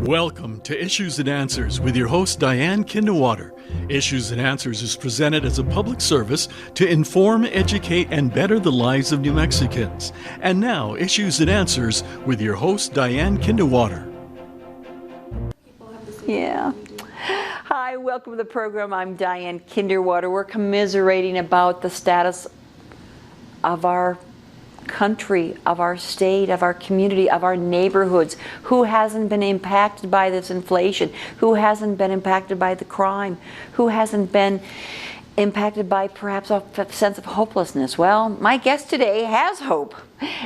Welcome to Issues and Answers with your host, Diane Kinderwater. Issues and Answers is presented as a public service to inform, educate, and better the lives of New Mexicans. And now, Issues and Answers with your host, Diane Kinderwater. Yeah. Hi, welcome to the program. I'm Diane Kinderwater. We're commiserating about the status of our country, of our state, of our community, of our neighborhoods. Who hasn't been impacted by this inflation? Who hasn't been impacted by the crime? Who hasn't been impacted by perhaps a sense of hopelessness? Well, my guest today has hope.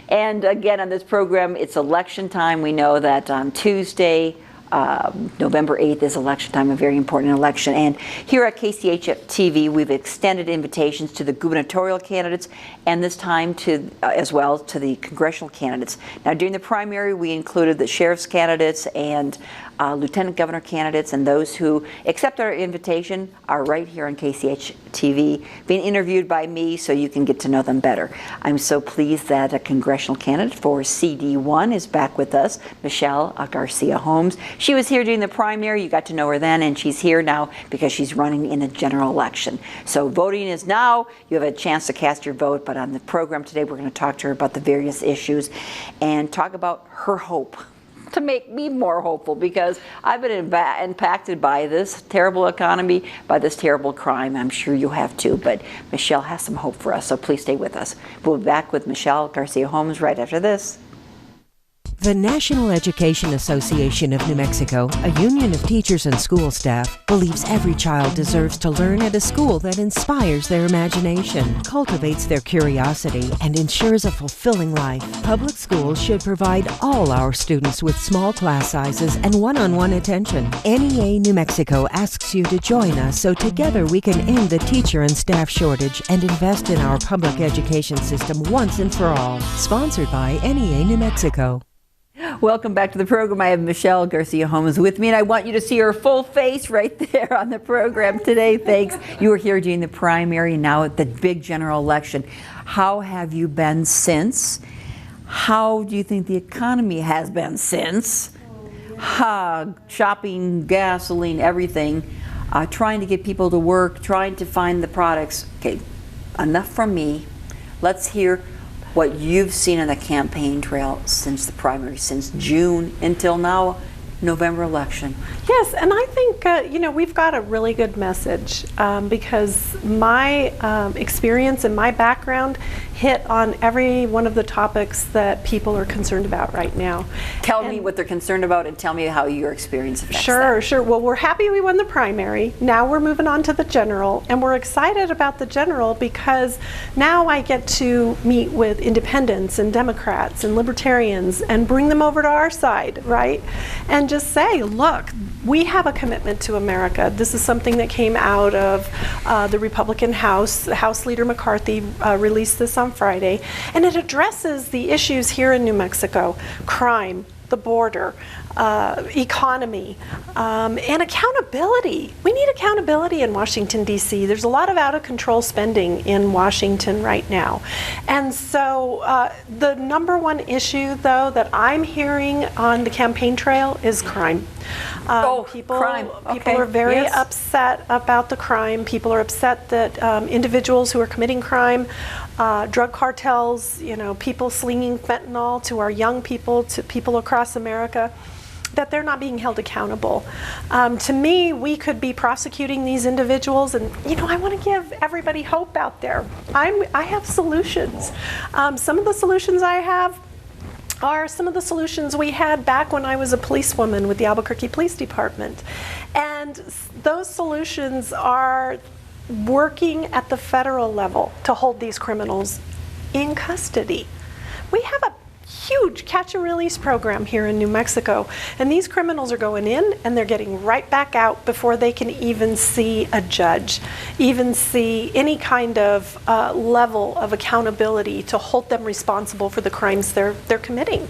And again, on this program, it's election time. We know that on Tuesday, November 8th is election time, a very important election. And here at KCH TV, we've extended invitations to the gubernatorial candidates and this time to as well to the congressional candidates. Now, during the primary, we included the sheriff's candidates and lieutenant governor candidates, and those who accept our invitation are right here on KCH TV, being interviewed by me so you can get to know them better. I'm so pleased that a congressional candidate for CD1 is back with us, Michelle Garcia Holmes. She was here during the primary. You got to know her then, and she's here now because she's running in the general election. So voting is now. You have a chance to cast your vote, but on the program today, we're going to talk to her about the various issues and talk about her hope to make me more hopeful, because I've been impacted by this terrible economy, by this terrible crime. I'm sure you have too, but Michelle has some hope for us, so please stay with us. We'll be back with Michelle Garcia Holmes right after this. The National Education Association of New Mexico, a union of teachers and school staff, believes every child deserves to learn at a school that inspires their imagination, cultivates their curiosity, and ensures a fulfilling life. Public schools should provide all our students with small class sizes and one-on-one attention. NEA New Mexico asks you to join us so together we can end the teacher and staff shortage and invest in our public education system once and for all. Sponsored by NEA New Mexico. Welcome back to the program. I have Michelle Garcia Holmes with me, and I want you to see her full face right there on the program today. Thanks. You were here during the primary, now at the big general election. How have you been since? How do you think the economy has been since? Shopping, gasoline, everything. Trying to get people to work, trying to find the products. Okay, enough from me. Let's hear what you've seen on the campaign trail since the primary, since June until now, November election. Yes, and I think, we've got a really good message because my experience and my background hit on every one of the topics that people are concerned about right now. Tell me what they're concerned about and tell me how your experience affects Sure. Well, we're happy we won the primary. Now we're moving on to the general, and we're excited about the general because now I get to meet with independents and Democrats and libertarians and bring them over to our side, right? And just say, look, we have a commitment to America. This is something that came out of the Republican House. House Leader McCarthy released this on Friday, and it addresses the issues here in New Mexico: crime, the border, economy, and accountability. We need accountability in Washington, D.C. There's a lot of out-of-control spending in Washington right now. And so the number one issue, though, that I'm hearing on the campaign trail is crime. People are very upset about the crime. People are upset that individuals who are committing crime, drug cartels, people slinging fentanyl to our young people, to people across America, that they're not being held accountable. To me, we could be prosecuting these individuals, and I want to give everybody hope out there. I have solutions. Some of the solutions I have are some of the solutions we had back when I was a policewoman with the Albuquerque Police Department. And those solutions are working at the federal level to hold these criminals in custody. We have a huge catch and release program here in New Mexico, and these criminals are going in and they're getting right back out before they can even see a judge, even see any kind of level of accountability to hold them responsible for the crimes they're committing.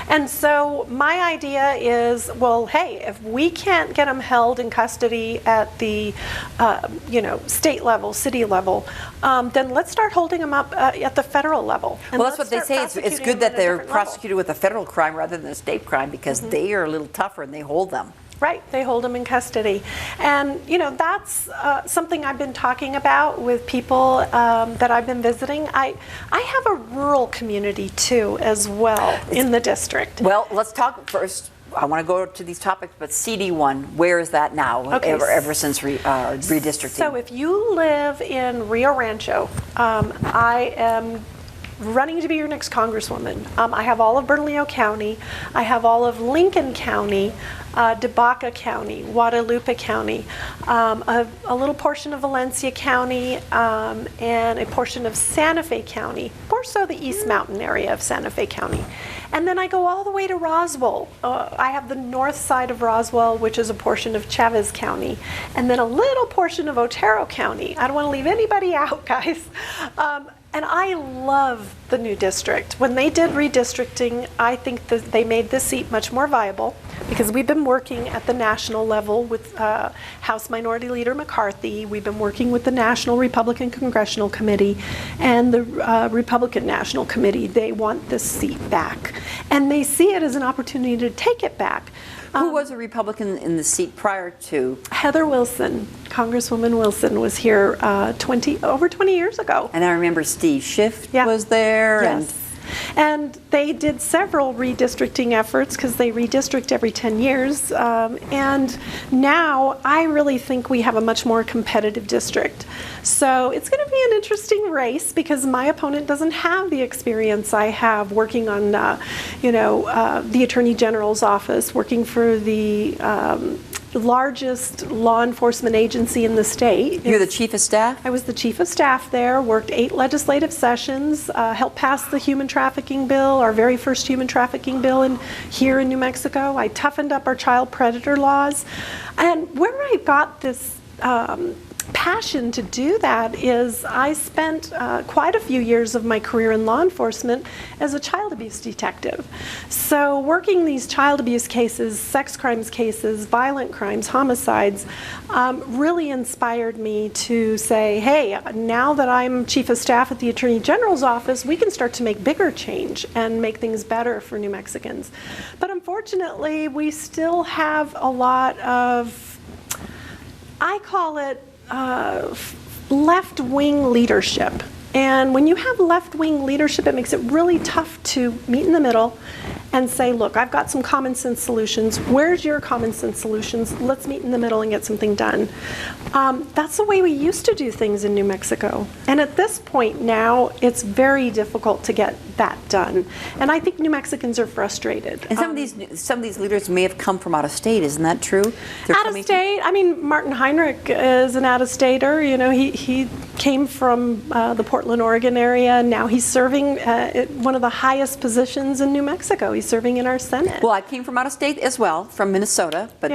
And so my idea is, well, hey, if we can't get them held in custody at the state level, city level, then let's start holding them up at the federal level. Well, that's what they say. It's good that they're prosecuting prosecuted with a federal crime rather than a state crime because they are a little tougher and they hold them. Right, they hold them in custody. And, that's something I've been talking about with people that I've been visiting. I have a rural community, too, as well, in the district. Well, let's talk first. I want to go to these topics, but CD1, where is that now, Okay. ever since redistricting? So if you live in Rio Rancho, I am running to be your next congresswoman. I have all of Bernalillo County. I have all of Lincoln County, DeBaca County, Guadalupe County, a little portion of Valencia County, and a portion of Santa Fe County, more so the East Mountain area of Santa Fe County. And then I go all the way to Roswell. I have the north side of Roswell, which is a portion of Chavez County, and then a little portion of Otero County. I don't want to leave anybody out, guys. And I love the new district. When they did redistricting, I think that they made this seat much more viable because we've been working at the national level with House Minority Leader McCarthy. We've been working with the National Republican Congressional Committee and the Republican National Committee. They want this seat back. And they see it as an opportunity to take it back. Who was a Republican in the seat prior to? Heather Wilson, Congresswoman Wilson, was here over 20 years ago. And I remember Steve Schiff was there. Yes. And they did several redistricting efforts because they redistrict every 10 years. And now I really think we have a much more competitive district. So it's going to be an interesting race because my opponent doesn't have the experience I have working on, the Attorney General's office, working for the largest law enforcement agency in the state. You're the chief of staff? I was the chief of staff there, worked 8 legislative sessions, helped pass the human trafficking bill, our very first human trafficking bill here in New Mexico. I toughened up our child predator laws. And where I got this passion to do that is I spent quite a few years of my career in law enforcement as a child abuse detective. So working these child abuse cases, sex crimes cases, violent crimes, homicides, really inspired me to say, hey, now that I'm chief of staff at the Attorney General's office, we can start to make bigger change and make things better for New Mexicans. But unfortunately, we still have a lot of, I call it, left-wing leadership. And when you have left-wing leadership, it makes it really tough to meet in the middle and say, look, I've got some common sense solutions. Where's your common sense solutions? Let's meet in the middle and get something done. That's the way we used to do things in New Mexico. And at this point now, it's very difficult to get that done. And I think New Mexicans are frustrated. And some of these leaders may have come from out of state, isn't that true? Out of state, I mean, Martin Heinrich is an out-of-stater. He came from the Portland, Oregon area, and now he's serving at one of the highest positions in New Mexico. He's serving in our Senate. Well, I came from out of state as well, from Minnesota, but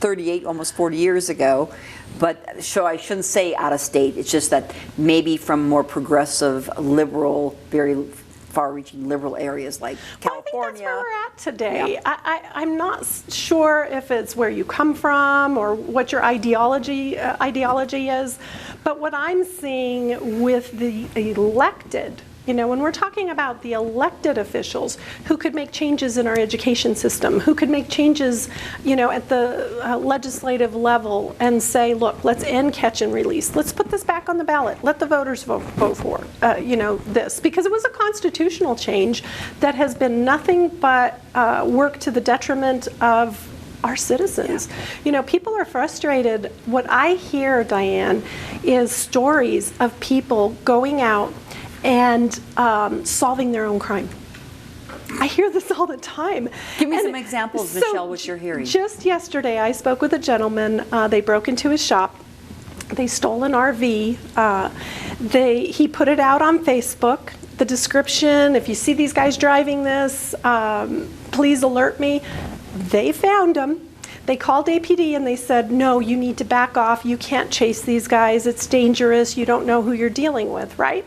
38, almost 40 years ago. But so I shouldn't say out of state. It's just that maybe from more progressive, liberal, very far-reaching liberal areas like California. I think that's where we're at today. Yeah. I'm not sure if it's where you come from or what your ideology is, but what I'm seeing with the elected, when we're talking about the elected officials who could make changes in our education system, who could make changes, at the legislative level and say, look, let's end catch and release. Let's put this back on the ballot. Let the voters vote for, this. Because it was a constitutional change that has been nothing but work to the detriment of our citizens. Yeah. People are frustrated. What I hear, Diane, is stories of people going out and solving their own crime. I hear this all the time. Give me some examples, Michelle, what you're hearing. Just yesterday, I spoke with a gentleman. They broke into his shop. They stole an RV. He put it out on Facebook. The description, if you see these guys driving this, please alert me. They found them. They called APD and they said, no, you need to back off. You can't chase these guys. It's dangerous. You don't know who you're dealing with, right?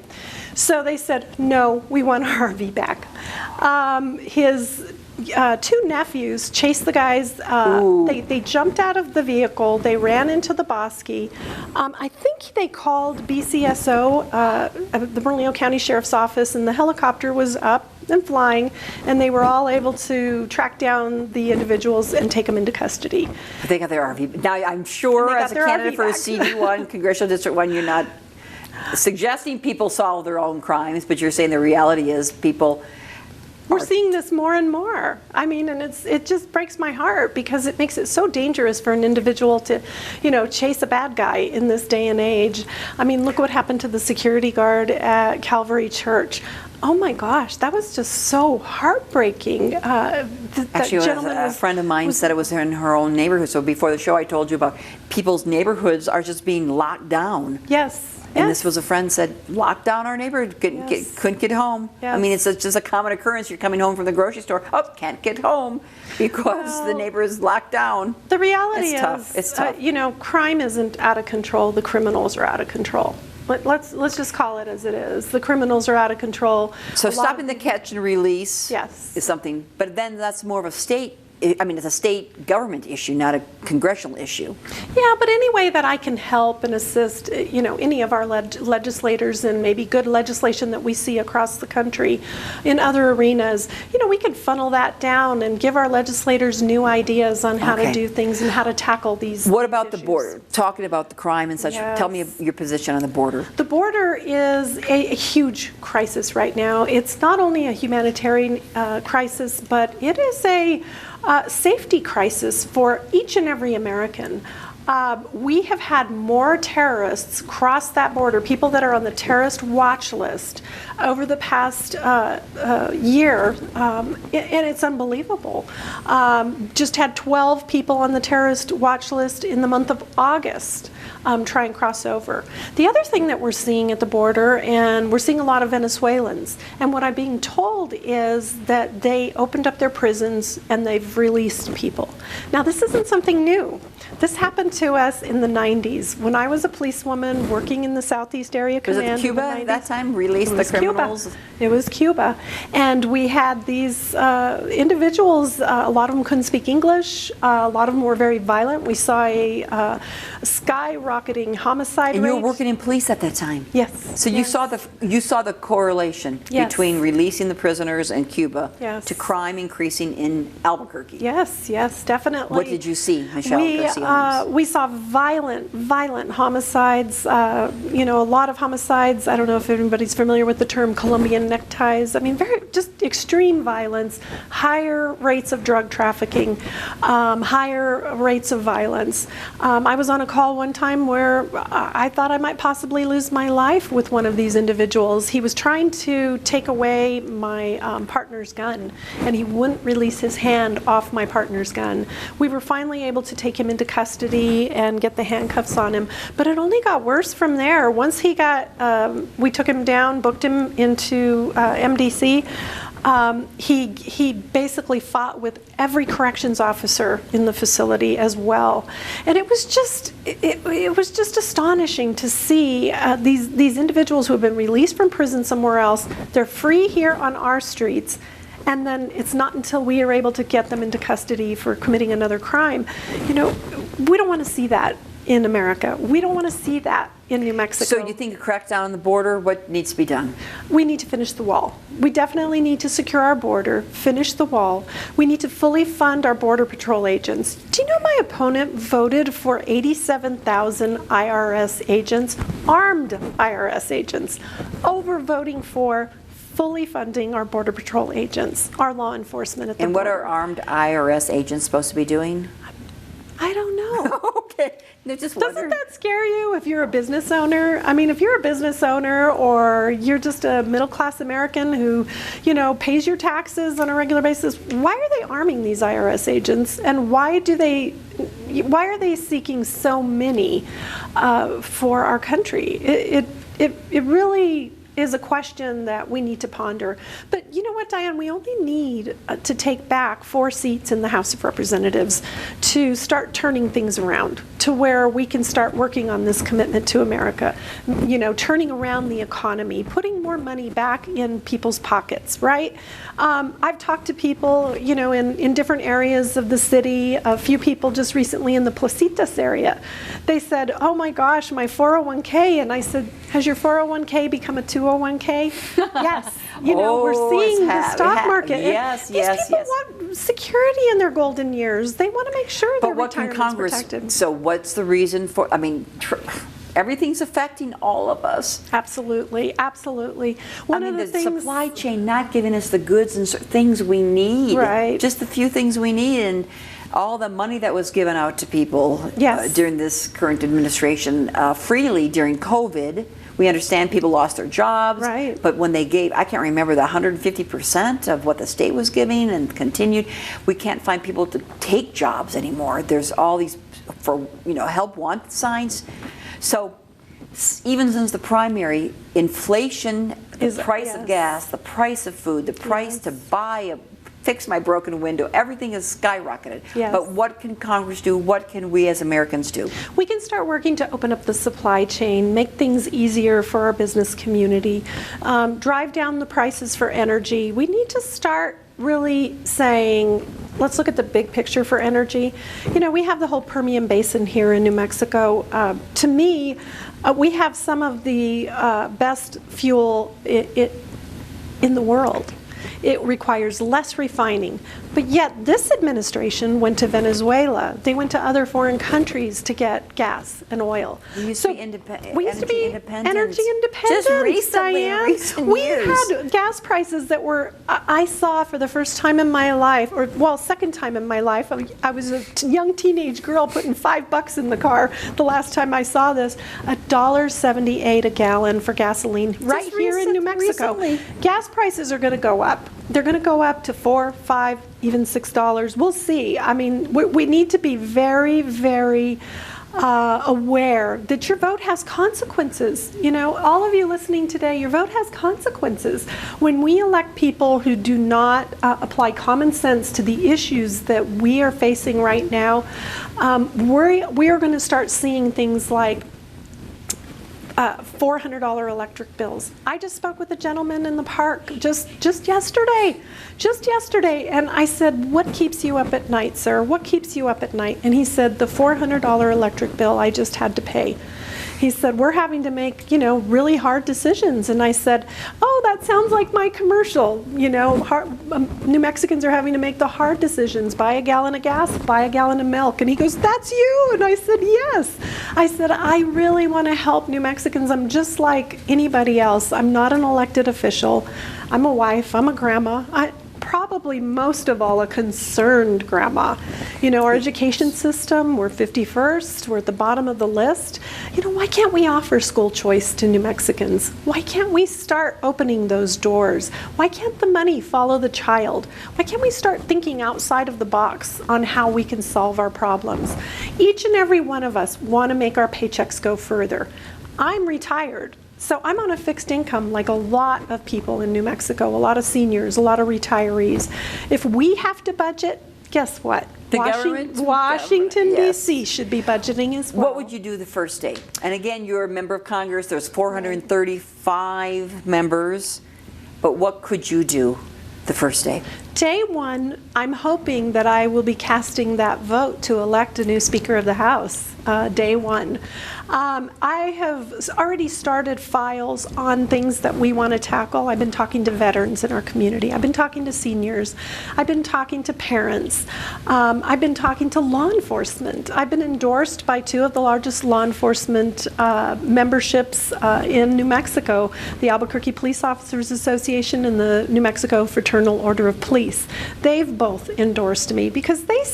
So they said, no, we want our RV back. His 2 nephews chased the guys. They jumped out of the vehicle. They ran into the bosque. I think they called BCSO, the Bernalillo County Sheriff's Office, and the helicopter was up. and flying, and they were all able to track down the individuals and take them into custody. They got their RV. Now, I'm sure as a candidate for a CD1, Congressional District 1, you're not suggesting people solve their own crimes, but you're saying the reality is people We're seeing this more and more. I mean, and it just breaks my heart because it makes it so dangerous for an individual to, chase a bad guy in this day and age. I mean, look what happened to the security guard at Calvary Church. Oh my gosh, that was just so heartbreaking. Actually, a friend of mine said it was in her own neighborhood. So before the show, I told you about people's neighborhoods are just being locked down. Yes. And this was a friend said, locked down our neighborhood, couldn't get home. Yes. I mean, it's just a common occurrence. You're coming home from the grocery store, can't get home because the neighbor is locked down. The reality it's tough. Crime isn't out of control. The criminals are out of control. Let's just call it as it is. The criminals are out of control. So stopping the catch and release is something, but then that's more of a state. It's a state government issue, not a congressional issue. Yeah, but any way that I can help and assist, any of our legislators and maybe good legislation that we see across the country in other arenas, we can funnel that down and give our legislators new ideas on how to do things and how to tackle these. What about issues. The border? Talking about the crime and such, tell me your position on the border. The border is a huge crisis right now. It's not only a humanitarian crisis, but it is a safety crisis for each and every American. We have had more terrorists cross that border, people that are on the terrorist watch list over the past year, and it's unbelievable. Just had 12 people on the terrorist watch list in the month of August try and cross over. The other thing that we're seeing at the border, and we're seeing a lot of Venezuelans, and what I'm being told is that they opened up their prisons and they've released people. Now, this isn't something new. This happened to us in the 90s. When I was a policewoman working in the Southeast Area Command. Was it Cuba at that time? Released the criminals? Cuba. It was Cuba. And we had these individuals, a lot of them couldn't speak English, a lot of them were very violent. We saw a skyrocketing homicide rate. And you were working in police at that time? Yes. So you saw the correlation between releasing the prisoners in Cuba to crime increasing in Albuquerque? Yes, definitely. What did you see, Michelle Garcia Holmes? We saw violent homicides, a lot of homicides. I don't know if anybody's familiar with the term Colombian neckties. I mean, just extreme violence, higher rates of drug trafficking, higher rates of violence. I was on a call one time where I thought I might possibly lose my life with one of these individuals. He was trying to take away my partner's gun, and he wouldn't release his hand off my partner's gun. We were finally able to take him into custody and get the handcuffs on him, but it only got worse from there. Once he got, we took him down, booked him into MDC. He basically fought with every corrections officer in the facility as well, and it was just astonishing to see these individuals who have been released from prison somewhere else. They're free here on our streets, and then it's not until we are able to get them into custody for committing another crime. We don't want to see that in America. We don't want to see that in New Mexico. So you think a crackdown on the border, what needs to be done? We need to finish the wall. We definitely need to secure our border, finish the wall. We need to fully fund our Border Patrol agents. Do you know my opponent voted for 87,000 IRS agents, armed IRS agents, over voting for fully funding our Border Patrol agents, our law enforcement at the border. And what are armed IRS agents supposed to be doing? I don't know. Okay. Doesn't that scare you if you're a business owner? I mean, if you're a business owner or you're just a middle-class American who, pays your taxes on a regular basis, why are they arming these IRS agents? And why are they seeking so many for our country? It really is a question that we need to ponder. But you know what, Diane? We only need to take back 4 seats in the House of Representatives to start turning things around to where we can start working on this commitment to America, turning around the economy, putting more money back in people's pockets, right? I've talked to people, in different areas of the city, a few people just recently in the Placitas area. They said, oh my gosh, my 401k, and I said, has your 401k become a 201k? 401k? Yes. We're seeing the stock market. Yes, These yes, people yes. want security in their golden years. They want to make sure their But what can retirement's Congress, protected. so what's the reason for, everything's affecting all of us. Absolutely, absolutely. One of the things, supply chain not giving us the goods and things we need. Right. Just the few things we need, and all the money that was given out to people Yes. during this current administration freely during COVID. We understand people lost their jobs, Right. but when they gave, I can't remember the 150% of what the state was giving and continued, we can't find people to take jobs anymore. There's all these help want signs. So even since the primary, inflation, the price of gas, the price of food, the price to fix my broken window, everything has skyrocketed. Yes. But what can Congress do? What can we as Americans do? we can start working to open up the supply chain, make things easier for our business community, drive down the prices for energy. We need to start really saying, let's look at the big picture for energy. We have the whole Permian Basin here in New Mexico. To me, we have some of the best fuel in the world. It requires less refining. But yet this administration went to Venezuela. They went to other foreign countries to get gas and oil. We used to be independent. We used to be energy independent. Just recently, in Diane. recent We years. had gas prices that were, I saw for the first time in my life, second time in my life. I was a young teenage girl putting $5 in the car the last time I saw this. $1.78 a gallon for gasoline right here in New Mexico. Recently. Gas prices are going to go up. They're going to go up to $4, $5, even $6. We'll see. We need to be very, very aware that your vote has consequences. All of you listening today, your vote has consequences. When we elect people who do not apply common sense to the issues that we are facing right now, we are going to start seeing things like $400 electric bills. I just spoke with a gentleman in the park just yesterday, and I said, what keeps you up at night, sir? What keeps you up at night? And he said, the $400 electric bill I just had to pay. He said, we're having to make, really hard decisions. And I said, oh, that sounds like my commercial. New Mexicans are having to make the hard decisions. Buy a gallon of gas, buy a gallon of milk. And he goes, that's you. And I said, yes. I said, I really want to help New Mexicans. I'm just like anybody else. I'm not an elected official. I'm a wife. I'm a grandma. Probably most of all a concerned grandma. Our education system, we're 51st, we're at the bottom of the list. Why can't we offer school choice to New Mexicans? Why can't we start opening those doors? Why can't the money follow the child? Why can't we start thinking outside of the box on how we can solve our problems? Each and every one of us want to make our paychecks go further. I'm retired. So I'm on a fixed income like a lot of people in New Mexico, a lot of seniors, a lot of retirees. If we have to budget, guess what? Washington, D.C. should be budgeting as well. What would you do the first day? And again, you're a member of Congress. There's 435 members. But what could you do the first day? Day one, I'm hoping that I will be casting that vote to elect a new Speaker of the House. Day one. I have already started files on things that we want to tackle. I've been talking to veterans in our community. I've been talking to seniors. I've been talking to parents. I've been talking to law enforcement. I've been endorsed by two of the largest law enforcement memberships in New Mexico, the Albuquerque Police Officers Association and the New Mexico Fraternal Order of Police. They've both endorsed me because they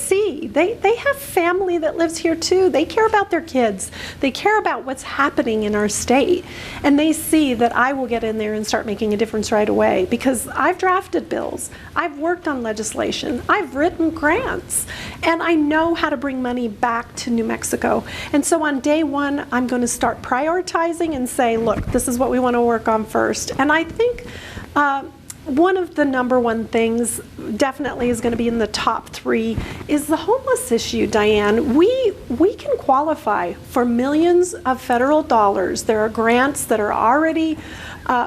have family that lives here too. They care about their kids. They care about what's happening in our state. And they see that I will get in there and start making a difference right away because I've drafted bills. I've worked on legislation. I've written grants. And I know how to bring money back to New Mexico. And so on day one, I'm going to start prioritizing and say, look, this is what we want to work on first. And I think one of the number one things definitely is going to be in the top three is the homeless issue, Diane. We can qualify for millions of federal dollars. There are grants that are already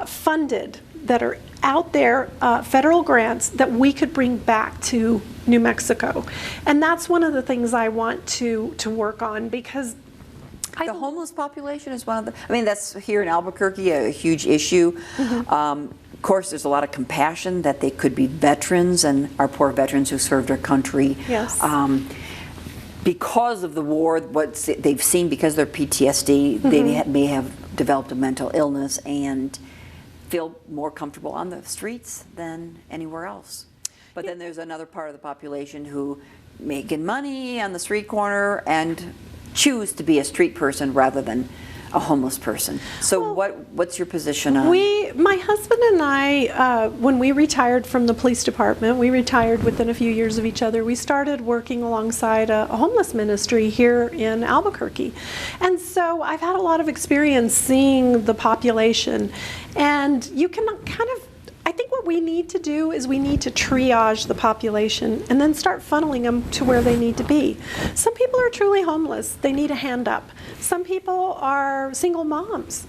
funded that are out there, federal grants that we could bring back to New Mexico. And that's one of the things I want to work on because The homeless population is one of the, I mean, that's here in Albuquerque a huge issue. Of course, there's a lot of compassion that they could be veterans and our poor veterans who served our country. Yes. Because of the war, what they've seen, because of their PTSD, they may have developed a mental illness and feel more comfortable on the streets than anywhere else. But then there's another part of the population who making money on the street corner and choose to be a street person rather than a homeless person. So what's your position on? My husband and I, when we retired from the police department, we retired within a few years of each other, we started working alongside a homeless ministry here in Albuquerque. And so I've had a lot of experience seeing the population, and you can kind of, I think what we need to do is we need to triage the population and then start funneling them to where they need to be. Some people are truly homeless. They need a hand up. Some people are single moms,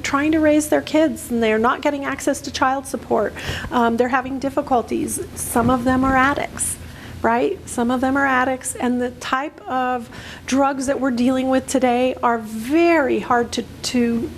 trying to raise their kids, and they're not getting access to child support. They're having difficulties. Some of them are addicts. Right? Some of them are addicts, and the type of drugs that we're dealing with today are very hard to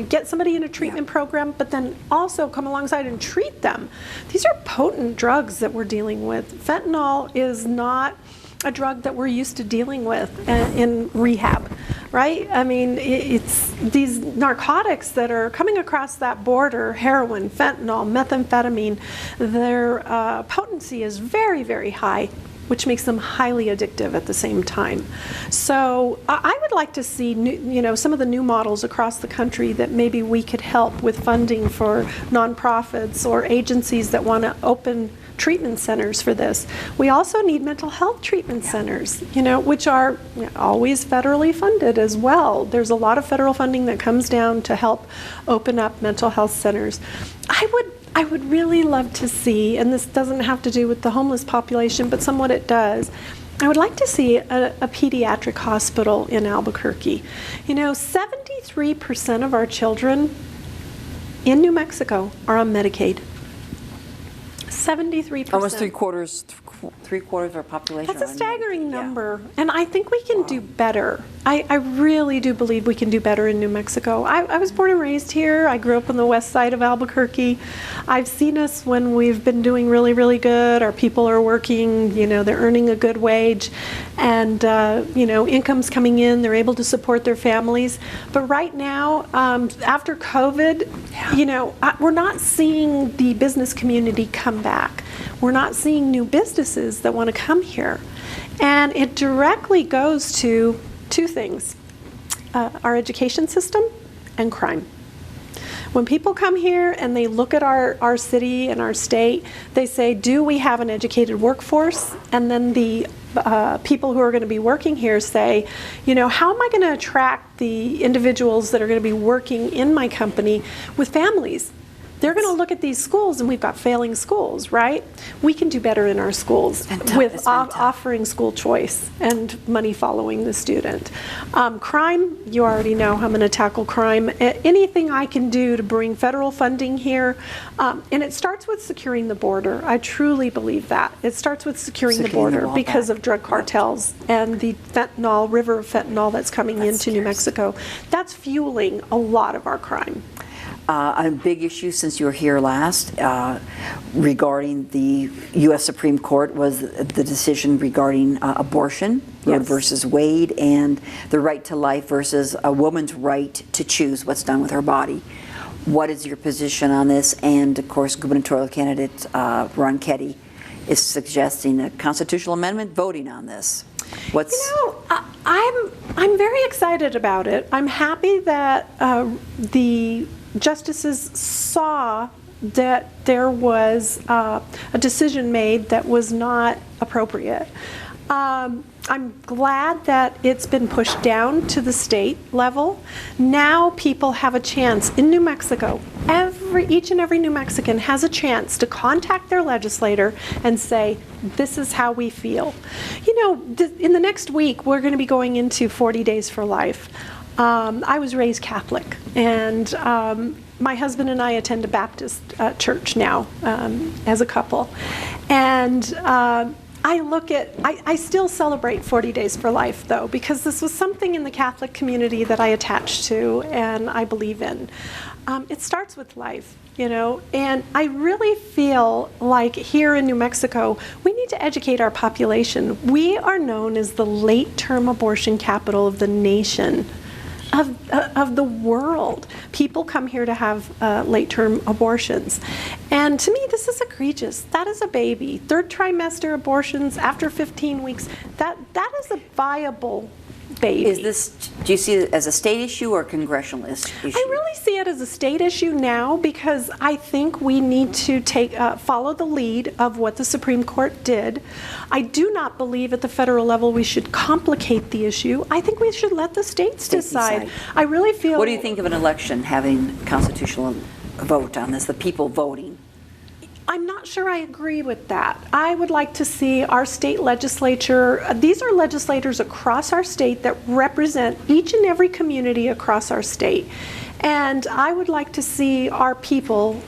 get somebody in a treatment program, but then also come alongside and treat them. These are potent drugs that we're dealing with. Fentanyl is not a drug that we're used to dealing with in rehab, right? I mean, it's these narcotics that are coming across that border, heroin, fentanyl, methamphetamine, their potency is very, very high, which makes them highly addictive at the same time. So I would like to see some of the new models across the country that maybe we could help with funding for nonprofits or agencies that want to open treatment centers for this. We also need mental health treatment centers, which are always federally funded as well. There's a lot of federal funding that comes down to help open up mental health centers. I would really love to see, and this doesn't have to do with the homeless population, but somewhat it does, I would like to see a pediatric hospital in Albuquerque. 73% of our children in New Mexico are on Medicaid. 73%. Almost three quarters of our population. That's a staggering number, and I think we can do better. I really do believe we can do better in New Mexico. I was born and raised here. I grew up on the west side of Albuquerque. I've seen us when we've been doing really, really good. Our people are working, they're earning a good wage, and income's coming in. They're able to support their families. But right now, after COVID, we're not seeing the business community come back. We're not seeing new businesses that want to come here. And it directly goes to two things, our education system and crime. When people come here and they look at our city and our state, they say, do we have an educated workforce? And then the people who are going to be working here say, how am I going to attract the individuals that are going to be working in my company with families? They're going to look at these schools, and we've got failing schools, right? We can do better in our schools with offering school choice and money following the student. Crime, you already know I'm going to tackle crime. Anything I can do to bring federal funding here, and it starts with securing the border. I truly believe that. It starts with securing the border because of drug cartels and the fentanyl, river of fentanyl that's coming into New Mexico. That's fueling a lot of our crime. A big issue since you were here last regarding the U.S. Supreme Court was the decision regarding abortion, Roe versus Wade, and the right to life versus a woman's right to choose what's done with her body. What is your position on this? And of course, gubernatorial candidate Ron Ketty is suggesting a constitutional amendment voting on this. I'm very excited about it. I'm happy that the justices saw that there was a decision made that was not appropriate. I'm glad that it's been pushed down to the state level. Now people have a chance in New Mexico. Each and every New Mexican has a chance to contact their legislator and say, this is how we feel. In the next week, we're going to be going into 40 Days for Life. I was raised Catholic, and my husband and I attend a Baptist church now as a couple. And I still celebrate 40 Days for Life, though, because this was something in the Catholic community that I attached to and I believe in. It starts with life, and I really feel like here in New Mexico, we need to educate our population. We are known as the late-term abortion capital of the nation. Of the world. People come here to have late-term abortions. And to me, this is egregious. That is a baby. Third trimester abortions after 15 weeks, that is a viable baby. Do you see it as a state issue or a congressional issue? I really see it as a state issue now because I think we need to follow the lead of what the Supreme Court did. I do not believe at the federal level we should complicate the issue. I think we should let the states decide. I really feel... What do you think of an election having constitutional vote on this, the people voting? I'm not sure I agree with that. I would like to see our state legislature, these are legislators across our state that represent each and every community across our state. And I would like to see our people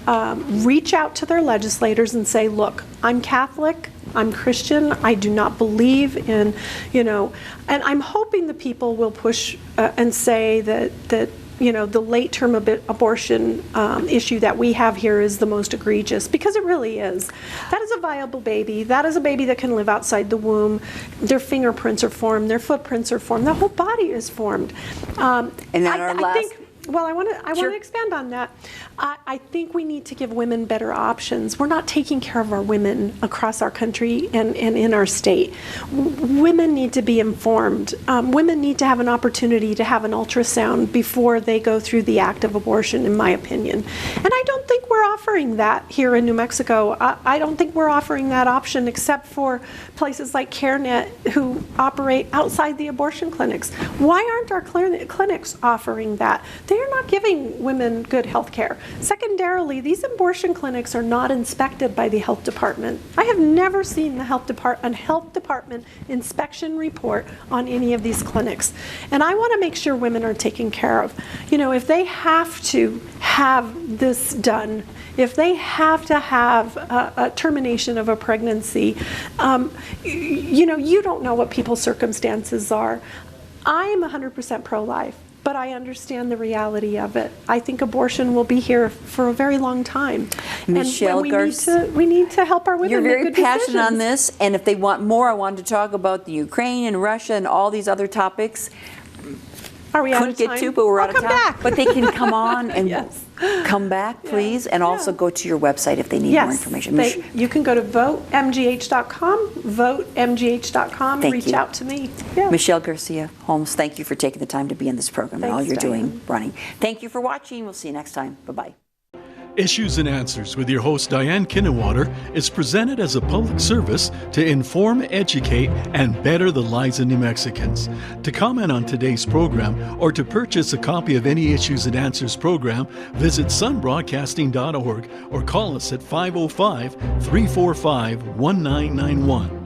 reach out to their legislators and say, look, I'm Catholic, I'm Christian, I do not believe in, and I'm hoping the people will push and say that the late-term abortion issue that we have here is the most egregious, because it really is. That is a viable baby. That is a baby that can live outside the womb. Their fingerprints are formed. Their footprints are formed. The whole body is formed. And then I want to expand on that. I think we need to give women better options. We're not taking care of our women across our country and in our state. Women need to be informed. Women need to have an opportunity to have an ultrasound before they go through the act of abortion, in my opinion. And I don't think we're offering that here in New Mexico. I don't think we're offering that option except for places like CareNet who operate outside the abortion clinics. Why aren't our clinics offering that? They are not giving women good health care. Secondarily, these abortion clinics are not inspected by the health department. I have never seen the health department inspection report on any of these clinics. And I want to make sure women are taken care of. If they have to have this done, if they have to have a termination of a pregnancy, you don't know what people's circumstances are. I am 100% pro-life. But I understand the reality of it. I think abortion will be here for a very long time. Michelle Garcia, we need to help our women you're make very good passionate decisions. on this, and if they want more, I wanted to talk about the Ukraine and Russia and all these other topics. Are we out Couldn't of get time? to, but we're out of I'll time. come back. But they can come on and Yes. come back, please, and also go to your website if they need Yes, more information. you can go to votemgh.com, votemgh.com, Thank reach you. out to me. Yeah. Michelle Garcia, Holmes, thank you for taking the time to be in this program and all Thanks, you're doing, Diane. running. Thank you for watching. We'll see you next time. Bye-bye. Issues and Answers with your host Diane Kinnewater is presented as a public service to inform, educate, and better the lives of New Mexicans. To comment on today's program or to purchase a copy of any Issues and Answers program, visit sunbroadcasting.org or call us at 505-345-1991.